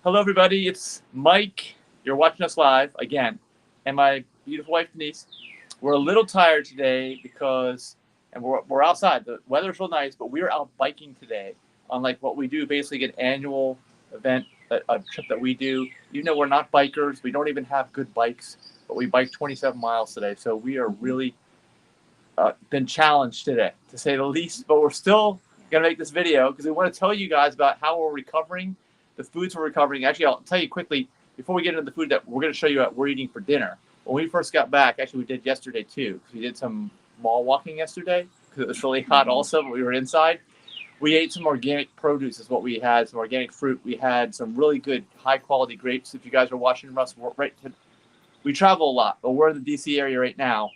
Hello, everybody. It's Mike. You're watching us live again, and my beautiful wife Denise. We're a little tired today because, and we're outside. The weather's real nice, but we're out biking today on like what we do, basically an annual event, a trip that we do. Even though we're not bikers, we don't even have good bikes, but we biked 27 miles today. So we are really been challenged today, to say the least. But we're still gonna make this video because we want to tell you guys about how we're recovering, the foods we're recovering. Actually, I'll tell you quickly before we get into the food that we're going to show you what we're eating for dinner. When we first got back, actually we did yesterday too, because we did some mall walking yesterday because it was really hot also, but we were inside. We ate some organic produce is what we had, some organic fruit. We had some really good high quality grapes. If you guys are watching us, we travel a lot, but we're in the DC area right now.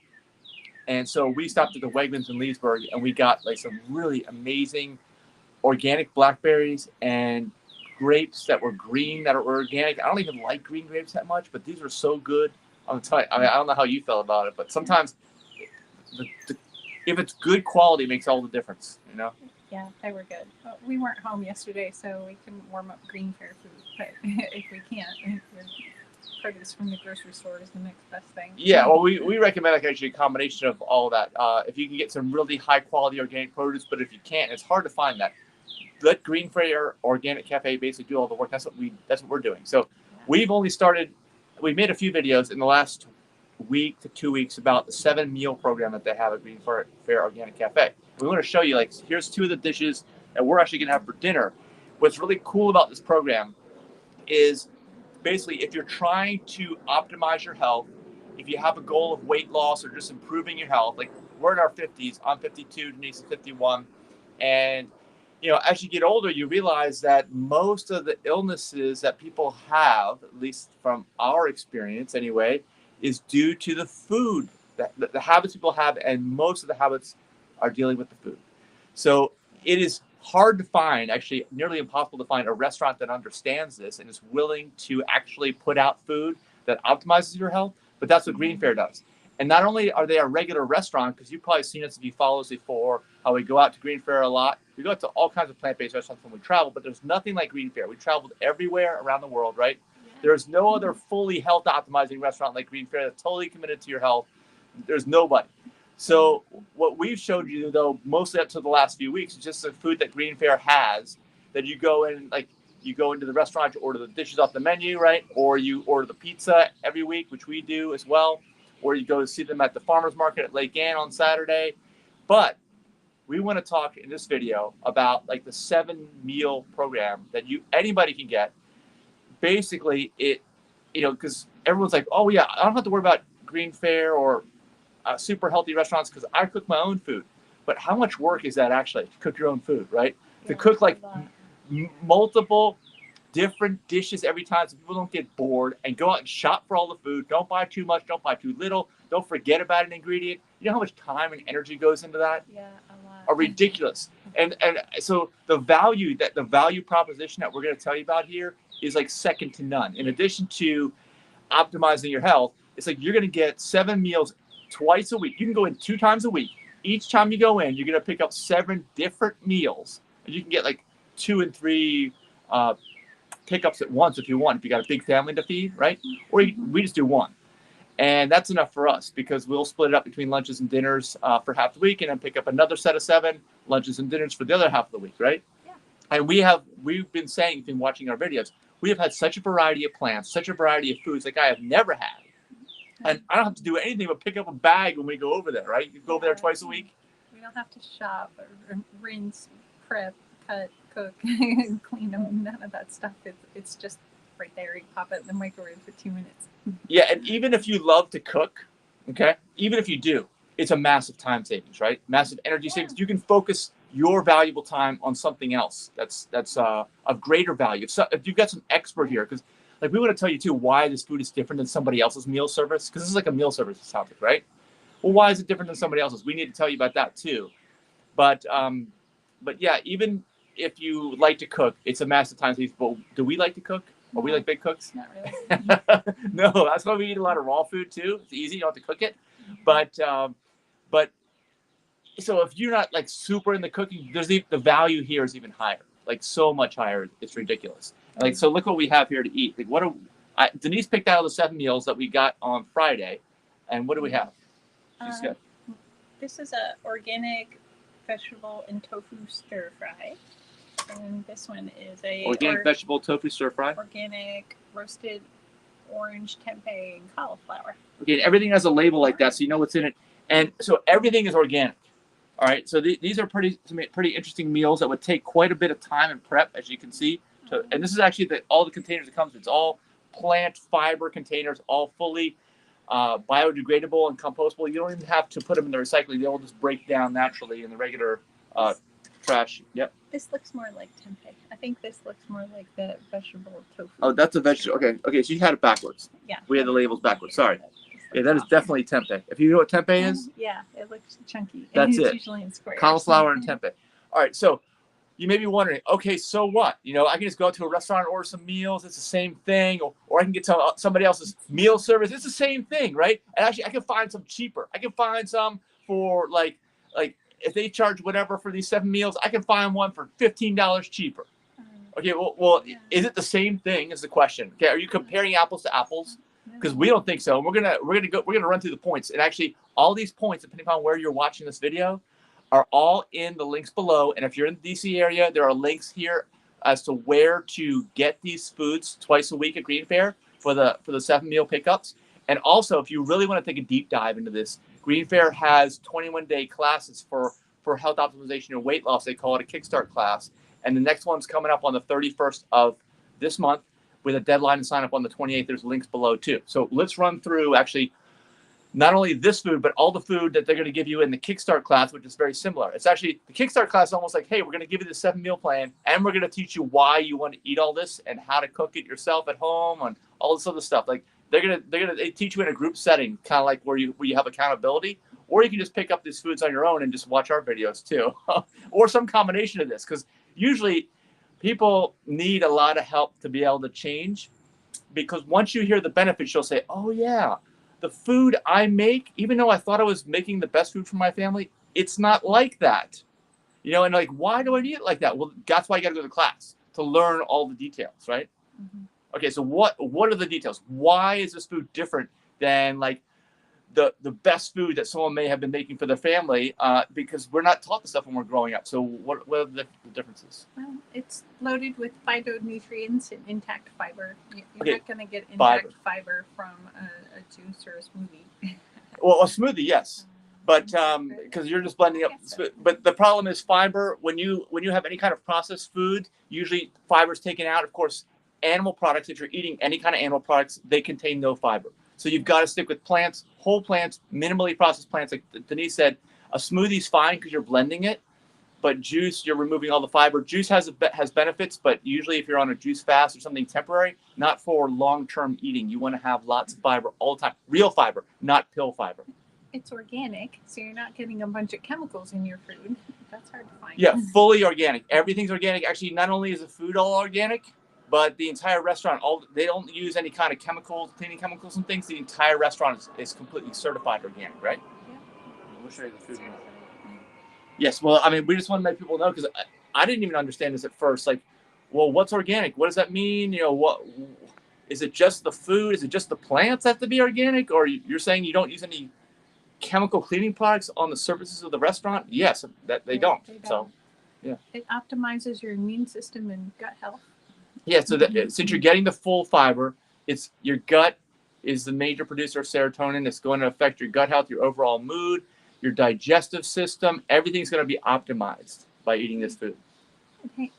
And so we stopped at the Wegmans in Leesburg and we got like some really amazing organic blackberries and grapes that were green, that are organic. I don't even like green grapes that much, but these are so good. I'm telling you, I mean, I don't know how you felt about it, but sometimes if it's good quality, it makes all the difference, you know? Yeah, they were good. Well, we weren't home yesterday, so we couldn't warm up GreenFare food. But if we can't, produce from the grocery store is the next best thing. Yeah, well, we recommend like actually a combination of all of that. If you can get some really high quality organic produce, but if you can't, it's hard to find that. Let GreenFare Organic Cafe basically do all the work. That's what we're doing. So we've only started. We made a few videos in the last week to 2 weeks about the 7-meal program that they have at GreenFare Organic Cafe. We want to show you, like, here's 2 of the dishes that we're actually going to have for dinner. What's really cool about this program is basically if you're trying to optimize your health, if you have a goal of weight loss or just improving your health, like we're in our 50s, I'm 52, Denise is 51, and you know, as you get older, you realize that most of the illnesses that people have, at least from our experience anyway, is due to the food, the habits people have, and most of the habits are dealing with the food. So it is hard to find, actually nearly impossible to find a restaurant that understands this and is willing to actually put out food that optimizes your health, but that's what GreenFare does. And not only are they a regular restaurant, because you've probably seen us if you follow us before, how we go out to GreenFare a lot. We go out to all kinds of plant-based restaurants when we travel, but there's nothing like GreenFare. We traveled everywhere around the world, right? Yeah. There's no other fully health optimizing restaurant like GreenFare that's totally committed to your health. There's nobody. So what we've showed you, though, mostly up to the last few weeks, is just the food that GreenFare has that you go in, like you go into the restaurant, you order the dishes off the menu, right? Or you order the pizza every week, which we do as well. Or you go to see them at the farmer's market at Lake Ann on Saturday. But we want to talk in this video about like the 7-meal program that anybody can get. Basically, it, you know, because everyone's like, oh yeah, I don't have to worry about GreenFare or super healthy restaurants because I cook my own food. But how much work is that actually to cook your own food, right? Yeah, to cook like multiple different dishes every time so people don't get bored, and go out and shop for all the food. Don't buy too much, don't buy too little, don't forget about an ingredient. You know how much time and energy goes into that? Yeah, a lot. Are ridiculous. And so the value proposition that we're going to tell you about here is like second to none. In addition to optimizing your health, it's like you're going to get 7 meals twice a week. You can go in 2 times a week. Each time you go in, you're going to pick up 7 different meals, and you can get like 2 and 3 pickups at once if you want, if you got a big family to feed, right? Or we just do 1. And that's enough for us because we'll split it up between lunches and dinners for half the week, and then pick up another set of 7 lunches and dinners for the other half of the week, right? Yeah. And we've been saying, if you've been watching our videos, we have had such a variety of plants, such a variety of foods like I have never had. And I don't have to do anything but pick up a bag when we go over there, right? You go over there twice a week. We don't have to shop or rinse, prep, cut, cook, clean them, none of that stuff. It's just right there. You pop it in the microwave for 2 minutes. Yeah, and even if you love to cook, okay, even if you do, it's a massive time savings, right? Massive energy savings. You can focus your valuable time on something else that's of greater value. If you've got some expert here, because like we want to tell you too why this food is different than somebody else's meal service, because this is like a meal service topic, right? Well, why is it different than somebody else's? We need to tell you about that too. But yeah, even if you like to cook, it's a massive time savings. But do we like to cook? Are we like big cooks? Not really. No, that's why we eat a lot of raw food too. It's easy, you don't have to cook it. But so if you're not like super into cooking, there's the value here is even higher, like so much higher. It's ridiculous. Like, so look what we have here to eat. Like, Denise picked out of the 7 meals that we got on Friday, and what do we have? She's got. This is a organic vegetable and tofu stir fry, and this one is a Organic vegetable tofu stir fry. Organic roasted orange tempeh and cauliflower. Okay, and everything has a label like that, so you know what's in it. And so everything is organic. All right, so these are pretty interesting meals that would take quite a bit of time and prep, as you can see. And this is actually all the containers it comes with. It's all plant fiber containers, all fully biodegradable and compostable. You don't even have to put them in the recycling. They'll just break down naturally in the regular trash. Yep. This looks more like tempeh. I think this looks more like the vegetable tofu. Oh, that's a vegetable. Okay, so you had it backwards. Yeah. We had the labels backwards. Sorry. Yeah, that is definitely tempeh. If you know what tempeh is? Yeah, it looks chunky. That's it's it. Usually in squares. Cauliflower and tempeh. All right, so you may be wondering, okay, so what? You know, I can just go to a restaurant and order some meals. It's the same thing. Or I can get somebody else's meal service. It's the same thing, right? And actually, I can find some cheaper. I can find some for like if they charge whatever for these 7 meals, I can find one for $15 cheaper. Okay, well, is it the same thing? Is the question. Okay, are you comparing apples to apples? Because we don't think so. We're gonna run through the points, and actually, all these points, depending upon where you're watching this video, are all in the links below. And if you're in the DC area, there are links here as to where to get these foods twice a week at GreenFare for the 7 meal pickups. And also, if you really want to take a deep dive into this, GreenFare has 21-day classes for health optimization and weight loss. They call it a Kickstart class, and the next one's coming up on the 31st of this month, with a deadline to sign up on the 28th. There's links below too. So let's run through actually not only this food, but all the food that they're going to give you in the Kickstart class, which is very similar. It's actually, the Kickstart class is almost like, hey, we're going to give you the 7 meal plan, and we're going to teach you why you want to eat all this and how to cook it yourself at home and all this other stuff. Like they teach you in a group setting, kind of like where you have accountability, or you can just pick up these foods on your own and just watch our videos too, or some combination of this, because usually people need a lot of help to be able to change, because once you hear the benefits, you'll say, oh yeah, the food I make, even though I thought I was making the best food for my family, it's not like that. You know, and like, why do I need it like that? Well, that's why you got to go to class, to learn all the details, right? Mm-hmm. Okay, so what are the details? Why is this food different than like the best food that someone may have been making for their family, because we're not taught this stuff when we're growing up. So what are the differences? Well, it's loaded with phytonutrients and intact fiber. You're not going to get intact fiber from a juice or a smoothie. Well, a smoothie, yes. But because you're just blending up. But the problem is fiber. When you have any kind of processed food, usually fiber is taken out. Of course, animal products, if you're eating any kind of animal products, they contain no fiber. So you've got to stick with plants, whole plants, minimally processed plants. Like Denise said, a smoothie's fine because you're blending it, but juice, you're removing all the fiber. Juice has benefits, but usually if you're on a juice fast or something temporary, not for long-term eating. You want to have lots of fiber all the time. Real fiber, not pill fiber. It's organic, so you're not getting a bunch of chemicals in your food. That's hard to find. Yeah, fully organic. Everything's organic. Actually, not only is the food all organic, but the entire restaurant, they don't use any kind of chemicals, cleaning chemicals and things. The entire restaurant is completely certified organic, right? Yeah. We'll show you the food. Yes, well, I mean, we just want to make people know, because I didn't even understand this at first. Like, well, what's organic? What does that mean? You know, what is it? Just the food? Is it just the plants that have to be organic? Or you're saying you don't use any chemical cleaning products on the surfaces of the restaurant? Yes, that they don't. So, yeah. It optimizes your immune system and gut health. Yeah, so since you're getting the full fiber, it's your gut is the major producer of serotonin. It's going to affect your gut health, your overall mood, your digestive system. Everything's going to be optimized by eating this food.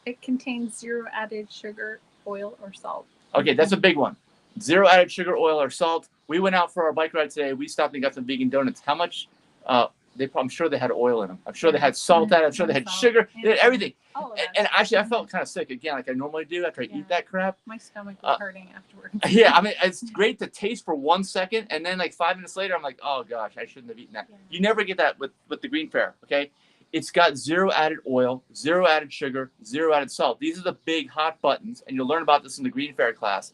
It contains 0 added sugar, oil, or salt. Okay, that's a big one. 0 added sugar, oil, or salt. We went out for our bike ride today. We stopped and got some vegan donuts. How much? I'm sure they had oil in them. I'm sure they had salt added. I'm sure they had sugar. They had everything. And actually, I felt kind of sick again, like I normally do after I eat that crap. My stomach was hurting afterwards. Yeah, I mean, it's great to taste for 1 second, and then like 5 minutes later, I'm like, oh gosh, I shouldn't have eaten that. Yeah. You never get that with the GreenFare, okay? It's got 0 added oil, 0 added sugar, 0 added salt. These are the big hot buttons, and you'll learn about this in the GreenFare class.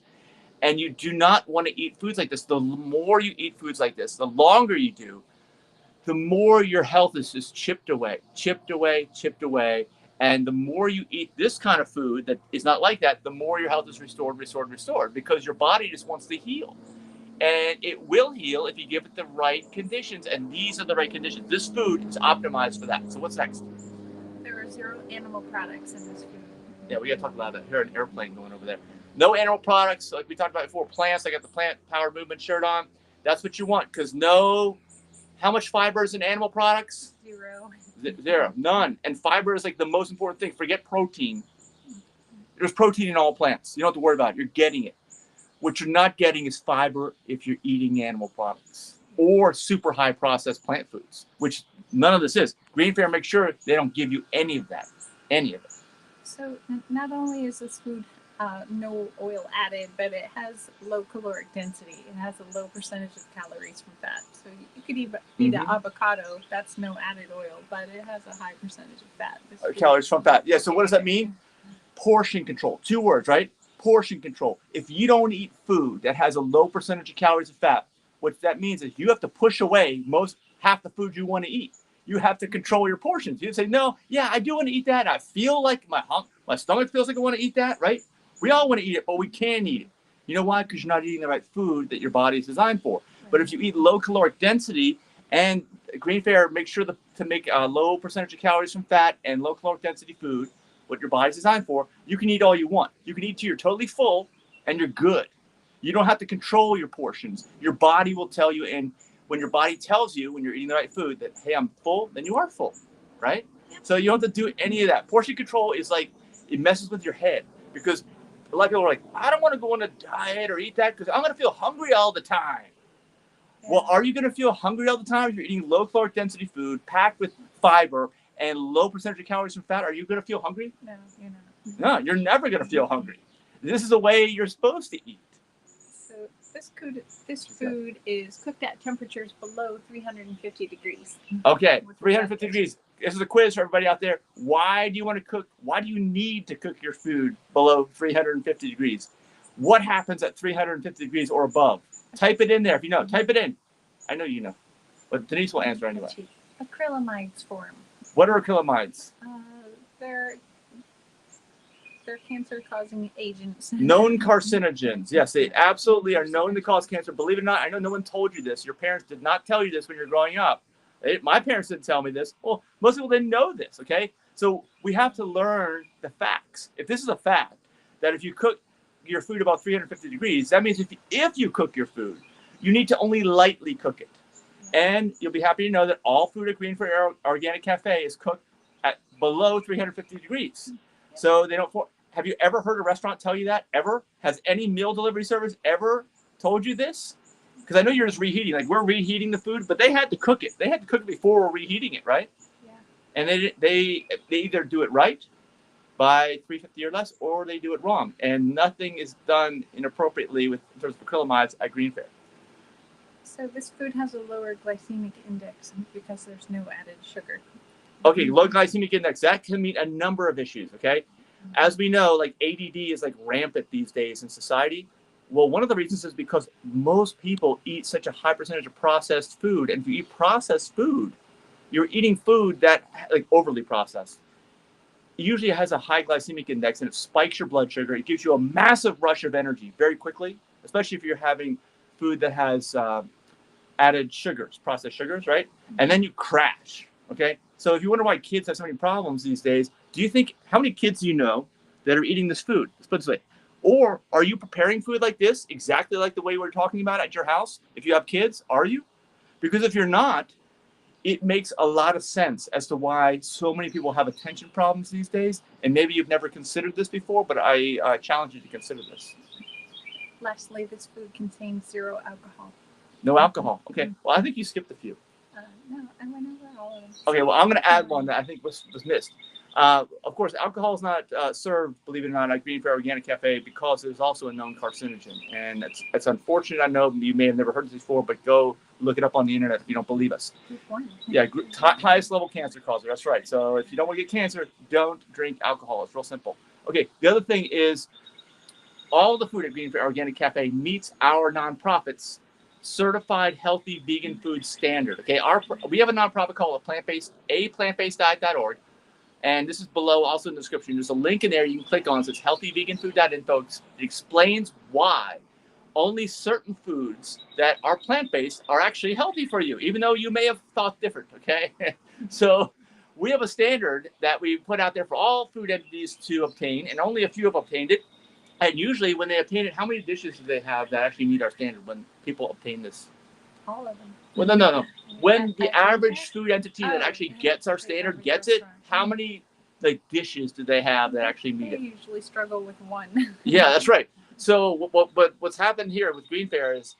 And you do not want to eat foods like this. The more you eat foods like this, the longer you do, the more your health is just chipped away. And the more you eat this kind of food that is not like that, the more your health is restored, because your body just wants to heal. And it will heal if you give it the right conditions. And these are the right conditions. This food is optimized for that. So what's next? There are 0 animal products in this food. Yeah, we got to talk about that. Here, an airplane going over there. No animal products, like we talked about before. Plants. I got the Plant Power Movement shirt on. That's what you want, because how much fiber is in animal products? 0. 0, none. And fiber is like the most important thing. Forget protein. There's protein in all plants. You don't have to worry about it. You're getting it. What you're not getting is fiber if you're eating animal products or super high processed plant foods, which none of this is. GreenFare makes sure they don't give you any of that, any of it. So not only is this food no oil added, but it has low caloric density. It has a low percentage of calories from fat. So you could eat an avocado. That's no added oil, but it has a high percentage of fat. Calories from fat. Yeah, so what does that mean? Portion control. 2 words, right? Portion control. If you don't eat food that has a low percentage of calories of fat, what that means is you have to push away half the food you want to eat. You have to control your portions. You say, no, yeah, I do want to eat that. I feel like my stomach feels like I want to eat that, right? We all want to eat it, but we can't eat it. You know why? Because you're not eating the right food that your body is designed for. But if you eat low caloric density, and GreenFare makes sure to make a low percentage of calories from fat and low caloric density food, what your body's designed for, you can eat all you want. You can eat till you're totally full and you're good. You don't have to control your portions. Your body will tell you, and when your body tells you when you're eating the right food that, hey, I'm full, then you are full, right? So you don't have to do any of that. Portion control is like, it messes with your head, because a lot of people are like, I don't want to go on a diet or eat that because I'm going to feel hungry all the time. Yeah. Well, are you going to feel hungry all the time if you're eating low caloric density food packed with fiber and low percentage of calories from fat? Are you going to feel hungry? No, you're not. No, you're never going to feel hungry. This is the way you're supposed to eat. So this food is cooked at temperatures below 350 degrees. Okay, 350 degrees. This is a quiz for everybody out there. Why do you need to cook your food below 350 degrees? What happens at 350 degrees or above? Type it in there if you know. Type it in. I know you know, but Denise will answer anyway. Acrylamides form. What are acrylamides? They're cancer-causing agents. Known carcinogens. Yes, they absolutely are known to cause cancer. Believe it or not, I know no one told you this. Your parents did not tell you this when you're growing up. My parents didn't tell me this. Well, most people didn't know this, okay? So we have to learn the facts. If this is a fact, that if you cook your food about 350 degrees, that means if you cook your food, you need to only lightly cook it. And you'll be happy to know that all food at GreenFare Organic Cafe is cooked at below 350 degrees. So they don't. Have you ever heard a restaurant tell you that? Ever? Has any meal delivery service ever told you this? Because I know you're just reheating. Like, we're reheating the food, but they had to cook it. They had to cook it before we're reheating it, right? Yeah. And they either do it right by 350 or less, or they do it wrong. And nothing is done inappropriately in terms of acrylamides at GreenFare. So this food has a lower glycemic index because there's no added sugar. Okay, low glycemic index, that can mean a number of issues, okay? As we know, like ADD is like rampant these days in society. Well, one of the reasons is because most people eat such a high percentage of processed food. And if you eat processed food, you're eating food that, like, overly processed. It usually has a high glycemic index and it spikes your blood sugar. It gives you a massive rush of energy very quickly, especially if you're having food that has added sugars, processed sugars, right? And then you crash, okay? So if you wonder why kids have so many problems these days, how many kids do you know that are eating this food? Let's put it this way. Or are you preparing food like this, exactly like the way we're talking about at your house? If you have kids, are you? Because if you're not, it makes a lot of sense as to why so many people have attention problems these days. And maybe you've never considered this before, but I challenge you to consider this. Lastly, this food contains 0 alcohol. No alcohol. Okay. Well, I think you skipped a few. No, I went over all of them. Okay, well, I'm going to add one that I think was missed. Of course, alcohol is not served, believe it or not, at GreenFare Organic Cafe because there's also a known carcinogen. And it's unfortunate. I know you may have never heard this before, but go look it up on the internet if you don't believe us. Yeah, highest level cancer causer. That's right. So if you don't want to get cancer, don't drink alcohol. It's real simple. Okay, the other thing is all the food at GreenFare Organic Cafe meets our nonprofit's certified healthy vegan food standard. Okay, we have a nonprofit called aPlantBasedDiet.org. And this is below, also in the description. There's a link in there you can click on. It says healthyveganfood.info. It explains why only certain foods that are plant-based are actually healthy for you, even though you may have thought different, okay? So we have a standard that we put out there for all food entities to obtain, and only a few have obtained it. And usually when they obtain it, how many dishes do they have that actually meet our standard when people obtain this? All of them. Well, no. When the average food entity that actually gets our standard gets it, how many dishes do they have that actually meet it? They usually struggle with one. Yeah, that's right. So what's happened here with GreenFare is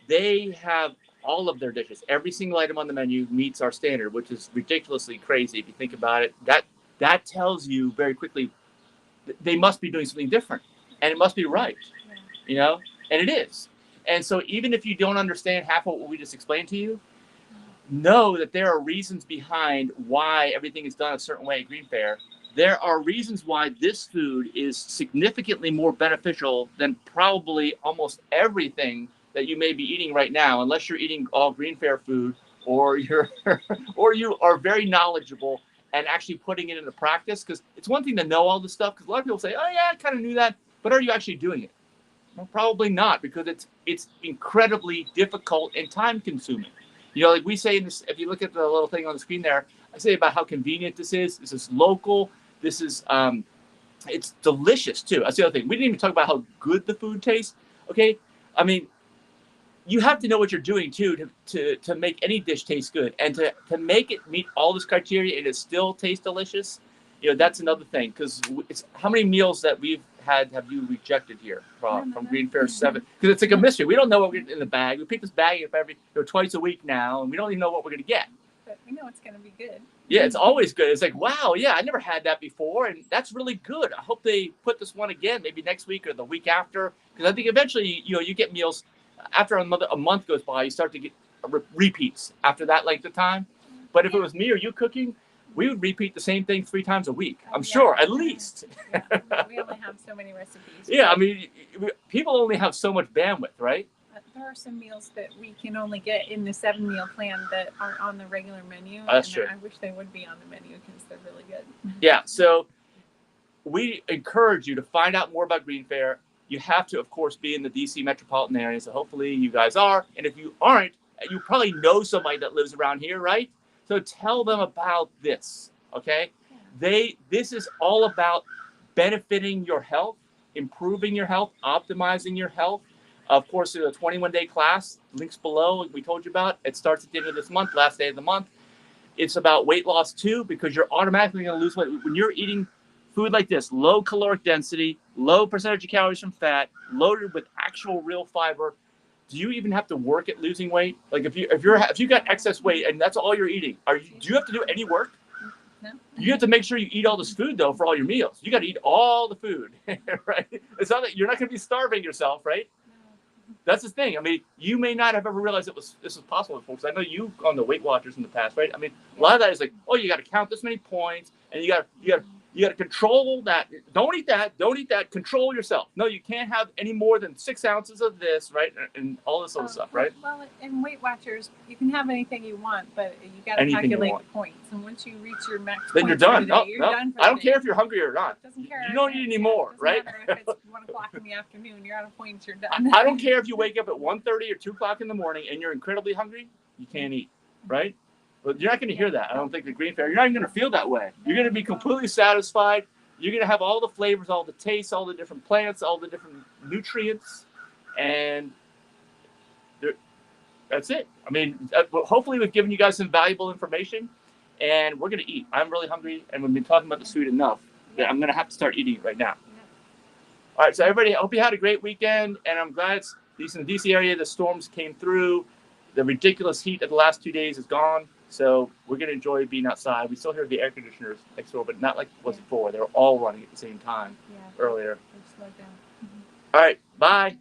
they have all of their dishes. Every single item on the menu meets our standard, which is ridiculously crazy if you think about it. That tells you very quickly they must be doing something different, and it must be right, you know, and it is. And so even if you don't understand half of what we just explained to you, know that there are reasons behind why everything is done a certain way at GreenFare. There are reasons why this food is significantly more beneficial than probably almost everything that you may be eating right now, unless you're eating all GreenFare food or you're or you are very knowledgeable and actually putting it into practice. Because it's one thing to know all this stuff, because a lot of people say, oh yeah, I kind of knew that, but are you actually doing it? Well, probably not, because it's incredibly difficult and time consuming. You know, like we say in this, if you look at the little thing on the screen there, I say about how convenient this is. This is local. This is, it's delicious too. That's the other thing. We didn't even talk about how good the food tastes. Okay. I mean, you have to know what you're doing too to make any dish taste good, and to make it meet all this criteria and it still tastes delicious. You know, that's another thing, because it's how many meals that we've had have you rejected here from GreenFare 7? Because it's like a mystery. We don't know what we're getting in the bag. We pick this bag up twice a week now, and we don't even know what we're going to get. But we know it's going to be good. Yeah, it's always good. It's like, wow, yeah, I never had that before, and that's really good. I hope they put this one again, maybe next week or the week after, because I think eventually, you know, you get meals after a month goes by, you start to get repeats after that length of time. But if it was me or you cooking, we would repeat the same thing 3 times a week. I'm sure, at least. Yeah, we only have so many recipes. Yeah, I mean, people only have so much bandwidth, right? There are some meals that we can only get in the 7-meal plan that aren't on the regular menu. That's true. I wish they would be on the menu because they're really good. Yeah, so we encourage you to find out more about GreenFare. You have to, of course, be in the DC metropolitan area, so hopefully you guys are. And if you aren't, you probably know somebody that lives around here, right? So tell them about this, okay? This is all about benefiting your health, improving your health, optimizing your health. Of course, there's a 21-day class, links below, we told you about. It starts at the end of this month, last day of the month. It's about weight loss too, because you're automatically going to lose weight. When you're eating food like this, low caloric density, low percentage of calories from fat, loaded with actual real fiber, do you even have to work at losing weight? Like if you got excess weight and that's all you're eating, do you have to do any work? No. You have to make sure you eat all this food though for all your meals. You got to eat all the food, right? It's not that you're not going to be starving yourself, right? No. That's the thing. I mean, you may not have ever realized this was possible before. Because I know you've gone to Weight Watchers in the past, right? I mean, a lot of that is like, oh, you got to count this many points, and you got to control that. Don't eat that. Don't eat that. Control yourself. No, you can't have any more than 6 ounces of this, right? And all this other stuff, right? Well, in Weight Watchers, you can have anything you want, but you got to calculate the points. And once you reach your max then points you're done. for the day, you're done for I don't the day. care if you're hungry or not. Doesn't care. You don't need any more, right? Doesn't matter if it's 1 o'clock in the afternoon. You're out of points. You're done. I don't care if you wake up at 1:30 or 2 o'clock in the morning and you're incredibly hungry. You can't eat, right? But you're not going to hear that. I don't think the GreenFare. You're not even going to feel that way. You're going to be completely satisfied. You're going to have all the flavors, all the tastes, all the different plants, all the different nutrients, and that's it. I mean, hopefully we've given you guys some valuable information, and we're going to eat. I'm really hungry, and we've been talking about the food enough that I'm going to have to start eating right now. All right, so everybody, I hope you had a great weekend, and I'm glad in the DC area, the storms came through. The ridiculous heat of the last 2 days is gone. So we're going to enjoy being outside. We still hear the air conditioners next door, but not like it was before. They were all running at the same time earlier. All right. Bye.